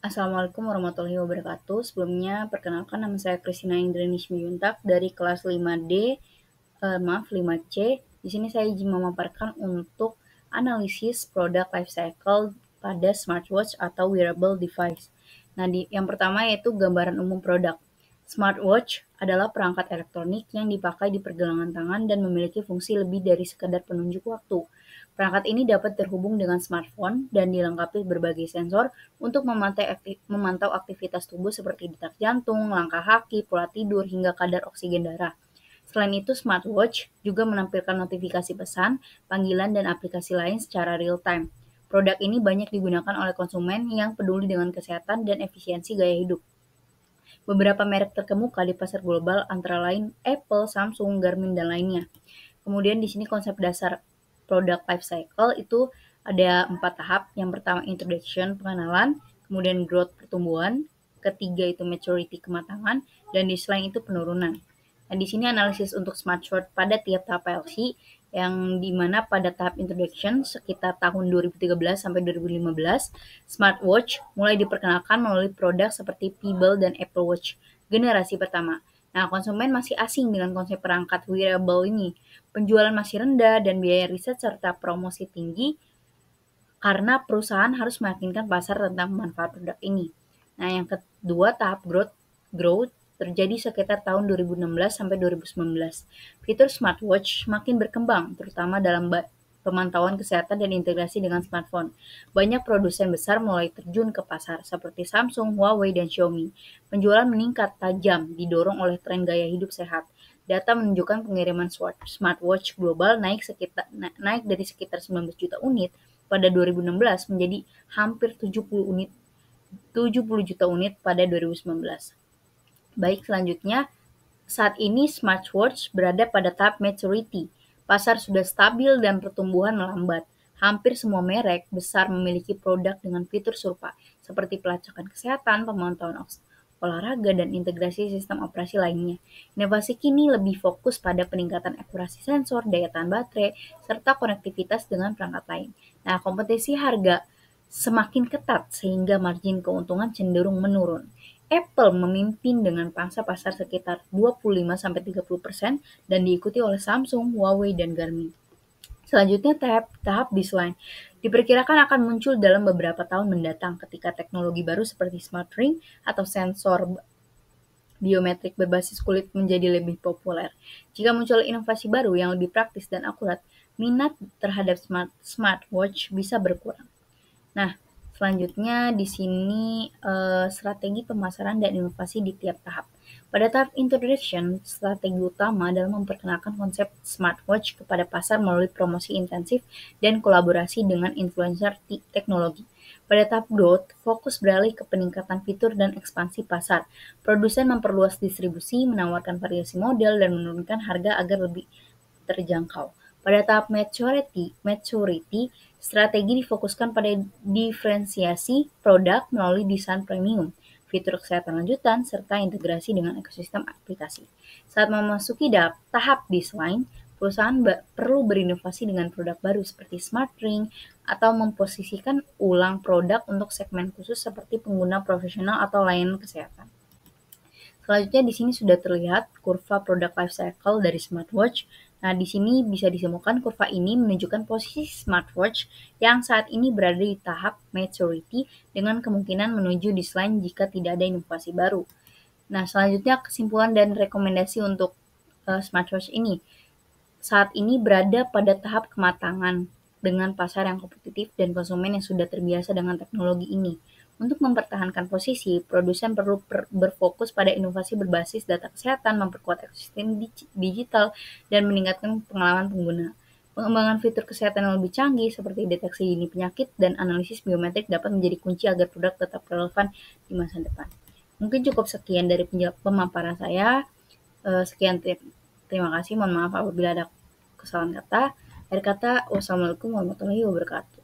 Assalamualaikum warahmatullahi wabarakatuh. Sebelumnya, perkenalkan nama saya Christina Indrani Simanjuntak dari kelas 5D, 5C. Di sini saya izin memaparkan untuk analisis produk life cycle pada smartwatch atau wearable device. Nah, yang pertama yaitu gambaran umum produk. Smartwatch adalah perangkat elektronik yang dipakai di pergelangan tangan dan memiliki fungsi lebih dari sekedar penunjuk waktu. Perangkat ini dapat terhubung dengan smartphone dan dilengkapi berbagai sensor untuk memantau aktivitas tubuh seperti detak jantung, langkah kaki, pola tidur, hingga kadar oksigen darah. Selain itu, smartwatch juga menampilkan notifikasi pesan, panggilan, dan aplikasi lain secara real-time. Produk ini banyak digunakan oleh konsumen yang peduli dengan kesehatan dan efisiensi gaya hidup. Beberapa merek terkemuka di pasar global antara lain Apple, Samsung, Garmin, dan lainnya. Kemudian di sini konsep dasar produk life cycle itu ada 4 tahap. Yang pertama introduction, pengenalan, kemudian growth, pertumbuhan, ketiga itu maturity, kematangan, dan di selain itu penurunan. Nah, di sini analisis untuk smartwatch pada tiap tahap PLC yang dimana pada tahap introduction sekitar tahun 2013 sampai 2015, smartwatch mulai diperkenalkan melalui produk seperti Pebble dan Apple Watch generasi pertama. Nah, konsumen masih asing dengan konsep perangkat wearable ini. Penjualan masih rendah dan biaya riset serta promosi tinggi karena perusahaan harus meyakinkan pasar tentang manfaat produk ini. Nah, yang kedua, tahap growth terjadi sekitar tahun 2016 sampai 2019. Fitur smartwatch makin berkembang, terutama dalam pemantauan kesehatan dan integrasi dengan smartphone. Banyak produsen besar mulai terjun ke pasar, seperti Samsung, Huawei, dan Xiaomi. Penjualan meningkat tajam, didorong oleh tren gaya hidup sehat. Data menunjukkan pengiriman smartwatch global naik dari sekitar 19 juta unit pada 2016 menjadi hampir 70 juta unit pada 2019. Baik, selanjutnya, saat ini smartwatch berada pada tahap maturity. Pasar sudah stabil dan pertumbuhan melambat. Hampir semua merek besar memiliki produk dengan fitur serupa, seperti pelacakan kesehatan, pemantauan olahraga, dan integrasi sistem operasi lainnya. Inovasi kini lebih fokus pada peningkatan akurasi sensor, daya tahan baterai, serta konektivitas dengan perangkat lain. Nah, kompetisi harga semakin ketat sehingga margin keuntungan cenderung menurun. Apple memimpin dengan pangsa pasar sekitar 25-30% dan diikuti oleh Samsung, Huawei, dan Garmin. Selanjutnya tahap baseline diperkirakan akan muncul dalam beberapa tahun mendatang ketika teknologi baru seperti smart ring atau sensor biometrik berbasis kulit menjadi lebih populer. Jika muncul inovasi baru yang lebih praktis dan akurat, minat terhadap smartwatch bisa berkurang. Nah, selanjutnya di sini strategi pemasaran dan inovasi di tiap tahap. Pada tahap introduction, strategi utama adalah memperkenalkan konsep smartwatch kepada pasar melalui promosi intensif dan kolaborasi dengan influencer teknologi. Pada tahap growth, fokus beralih ke peningkatan fitur dan ekspansi pasar. Produsen memperluas distribusi, menawarkan variasi model, dan menurunkan harga agar lebih terjangkau. Pada tahap maturity, strategi difokuskan pada diferensiasi produk melalui desain premium, fitur kesehatan lanjutan, serta integrasi dengan ekosistem aplikasi. Saat memasuki tahap desain, perusahaan perlu berinovasi dengan produk baru seperti smart ring atau memposisikan ulang produk untuk segmen khusus seperti pengguna profesional atau layanan kesehatan. Selanjutnya di sini sudah terlihat kurva produk life cycle dari smartwatch. Nah, di sini bisa ditemukan kurva ini menunjukkan posisi smartwatch yang saat ini berada di tahap maturity dengan kemungkinan menuju decline jika tidak ada inovasi baru. Nah, selanjutnya kesimpulan dan rekomendasi untuk smartwatch ini. Saat ini berada pada tahap kematangan dengan pasar yang kompetitif dan konsumen yang sudah terbiasa dengan teknologi ini. Untuk mempertahankan posisi, produsen perlu berfokus pada inovasi berbasis data kesehatan, memperkuat ekosistem digital, dan meningkatkan pengalaman pengguna. Pengembangan fitur kesehatan yang lebih canggih seperti deteksi dini penyakit dan analisis biometrik dapat menjadi kunci agar produk tetap relevan di masa depan. Mungkin cukup sekian dari pemaparan saya. Sekian, terima kasih. Mohon maaf apabila ada kesalahan kata. Akhir kata, wassalamualaikum warahmatullahi wabarakatuh.